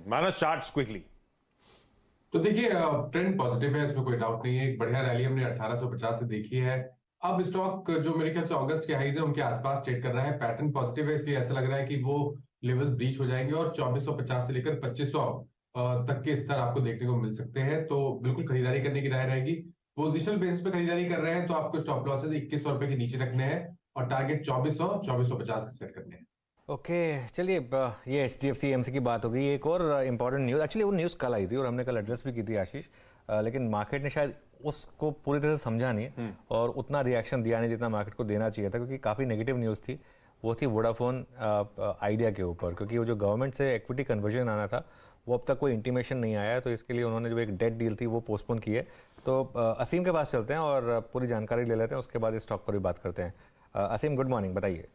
Minus charts quickly. तो देखिए trend positive है, इसमें कोई डाउट नहीं है। एक बढ़िया रैली हमने 1850 से देखी है। अब स्टॉक जो मेरे ख्याल से अगस्त के हाईज है उनके आसपास ट्रेड कर रहा है। पैटर्न पॉजिटिव है, इसलिए ऐसा लग रहा है कि वो लेवल्स ब्रीच हो जाएंगे और 2450 से लेकर 2500 तक के स्तर आपको देखने को मिल सकते हैं। तो बिल्कुल खरीदारी करने की राय रहेगी। पोजिशनल बेसिस पे खरीदारी कर रहे हैं तो आपको स्टॉप लॉसेस 2100 के नीचे रखने हैं और टारगेट 2450 के सेट करने हैं। ओके चलिए, ये HDFC AMC की बात हो गई। एक और इम्पॉर्टेंट न्यूज़, एक्चुअली वो न्यूज़ कल आई थी और हमने कल एड्रेस भी की थी आशीष, लेकिन मार्केट ने शायद उसको पूरी तरह से समझा नहीं और उतना रिएक्शन दिया नहीं जितना मार्केट को देना चाहिए था, क्योंकि काफ़ी नेगेटिव न्यूज़ थी। वो थी वोडाफोन आइडिया के ऊपर, क्योंकि वो जो गवर्नमेंट से इक्विटी कन्वर्जन आना था वो अब तक कोई इंटीमेशन नहीं आया है, तो इसके लिए उन्होंने जो एक डेट डील थी वो पोस्टपोन की है। तो असीम के पास चलते हैं और पूरी जानकारी ले लेते हैं, उसके बाद इस स्टॉक पर भी बात करते हैं। असीम, गुड मॉर्निंग, बताइए।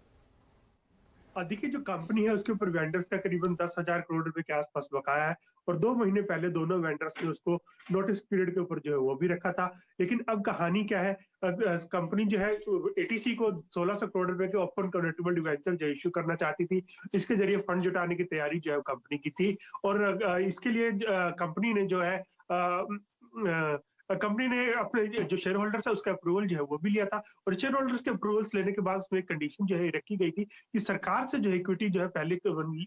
देखिए, जो कंपनी है उसके ऊपर वेंडर्स का करीबन 10,000 करोड़ रुपए के आसपास बकाया है और 2 महीने पहले दोनों वेंडर्स ने उसको नोटिस पीरियड के ऊपर जो है वो भी रखा था। लेकिन अब कहानी क्या है, कंपनी जो है ATC को 1600 करोड़ रुपए के ओपन कन्वर्टिबल डिवेंचर जो इश्यू करना चाहती थी। इसके जरिए फंड जुटाने की तैयारी जो है कंपनी की थी और इसके लिए कंपनी ने जो है कंपनी ने अपने जो शेयर होल्डर्स है उसका अप्रूवल जो है वो भी लिया था और शेयर होल्डर्स के अप्रूवल्स लेने के बाद उसमें एक कंडीशन जो है रखी गई थी कि सरकार से जो इक्विटी जो है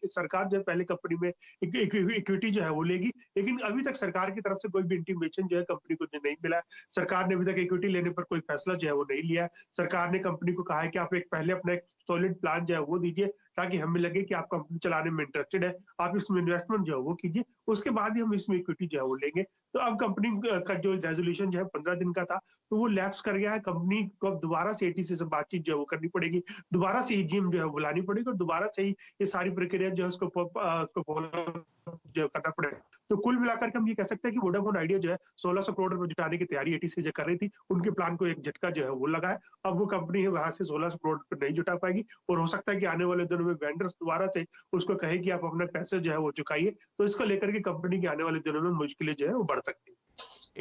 सरकार जो है पहले कंपनी में इक्विटी जो है वो लेगी। लेकिन अभी तक सरकार की तरफ से कोई भी इंटीमेशन जो है कंपनी को नहीं मिला है। सरकार ने अभी तक इक्विटी लेने पर कोई फैसला जो है वो नहीं लिया है। सरकार ने कंपनी को कहा है कि आप पहले अपना एक सॉलिड प्लान जो है वो दीजिए ताकि हमें लगे कि आप कंपनी चलाने में इंटरेस्टेड है, आप इसमें इन्वेस्टमेंट जो है वो कीजिए, उसके बाद ही हम इसमें इक्विटी जो है वो लेंगे। तो अब कंपनी का जो रेजोल्यूशन जो है 15 दिन का था तो वो लैप्स कर गया है। कंपनी को अब दोबारा से ATC से बातचीत जो है वो करनी पड़ेगी, दोबारा से EGM जो है बुलानी पड़ेगी और दोबारा से ही ये सारी प्रक्रिया जो है उसको फॉलो जो करना पड़ेगा। तो कुल मिलाकर के हम ये कह सकते हैं कि वोडाफोन आइडिया जो है 1600 करोड़ रुपए जुटाने की तैयारी ATC जो कर रही थी, उनके प्लान को एक झटका जो है वो लगा है। अब वो कंपनी है वहां से 1600 करोड़ रुपए नहीं जुटा पाएगी और हो सकता है कि आने वाले दिनों में वेंडर्स दोबारा से उसको कहे कि आप अपने पैसे जो है वो चुकाइए। तो इसको लेकर के कंपनी के आने वाले दिनों में मुश्किलें जो है वो बढ़ सकती है।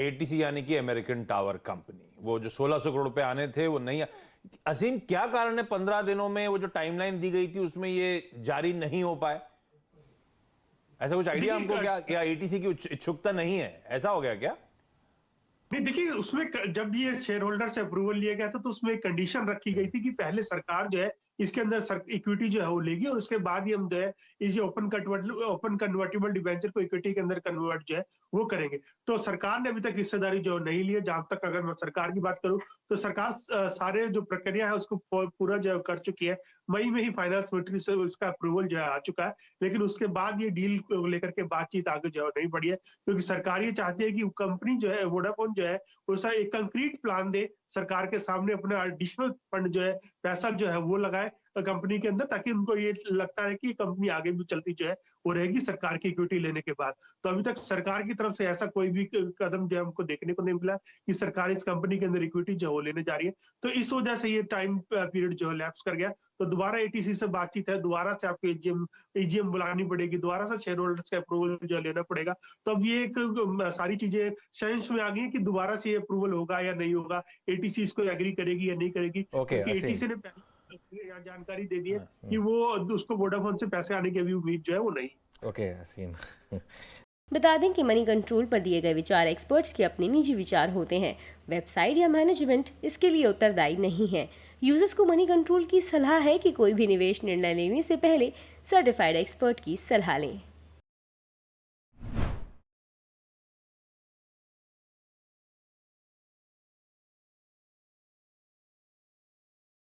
ATC यानी कि अमेरिकन टावर कंपनी, वो जो 1600 करोड़ रुपए आने थे वो नहीं। असीम, क्या कारण है 15 दिनों में वो जो टाइमलाइन दी गई थी उसमें ये जारी नहीं हो पाए? ऐसा कुछ आइडिया हमको? क्या ATC की इच्छुकता नहीं है, ऐसा हो गया क्या? नहीं, देखिए उसमें जब ये शेयर होल्डर से अप्रूवल लिया गया था तो उसमें एक कंडीशन रखी गई थी कि पहले सरकार जो है इसके अंदर इक्विटी जो है वो लेगी और उसके बाद ही हम जो है इस ओपन कन्वर्टिबल डिबेंचर को इक्विटी के अंदर कन्वर्ट जो है वो करेंगे। तो सरकार ने अभी तक हिस्सेदारी जो नहीं ली है। जहां तक अगर मैं सरकार की बात करूं तो सरकार सारे जो प्रक्रिया है उसको पूरा जो कर चुकी है। मई में ही फाइनेंस मिनिस्ट्री से उसका अप्रूवल जो है आ चुका है, लेकिन उसके बाद ये डील को लेकर के बातचीत आगे जो है नहीं बढ़ी है, क्योंकि सरकार ये चाहती है कि कंपनी जो है वोडाफोन जो है उसका एक कंक्रीट प्लान दे, सरकार के सामने अपना एडिशनल फंड जो है पैसा जो है वो लगाए कंपनी के अंदर, ताकि उनको ये लगता है कि कंपनी आगे भी चलती जो है वो रहेगी सरकार की इक्विटी लेने के बाद। तो अभी तक सरकार की तरफ से ऐसा कोई भी कदम जो है हमको देखने को नहीं मिला कि सरकार इस कंपनी के अंदर इक्विटी जो है वो लेने जा रही है। तो इस वजह से ये टाइम पीरियड जो है लैप्स कर गया। तो दोबारा ATC से बातचीत है, दोबारा से आपको EGM बुलानी पड़ेगी, दोबारा से शेयर होल्डर्स का अप्रूवल जो है लेना पड़ेगा। तो अब ये एक सारी चीजें सेंस में आ गई है कि दोबारा से ये अप्रूवल होगा या नहीं होगा, ATC इसको एग्री करेगी या नहीं करेगी, क्योंकि ATC ने यहाँ जानकारी दे दी है कि वो उसको वोडाफोन से पैसे आने की अभी उम्मीद जो है वो नहीं। ओके असीम। बता दें कि मनी कंट्रोल पर दिए गए विचार एक्सपर्ट्स के अपने निजी विचार होते हैं। वेबसाइट या मैनेजमेंट इसके लिए उत्तरदायी नहीं है। यूजर्स को मनी कंट्रोल की सलाह है कि कोई भी निवेश निर्णय लेने से पहले सर्टिफाइड एक्सपर्ट की सलाह लें।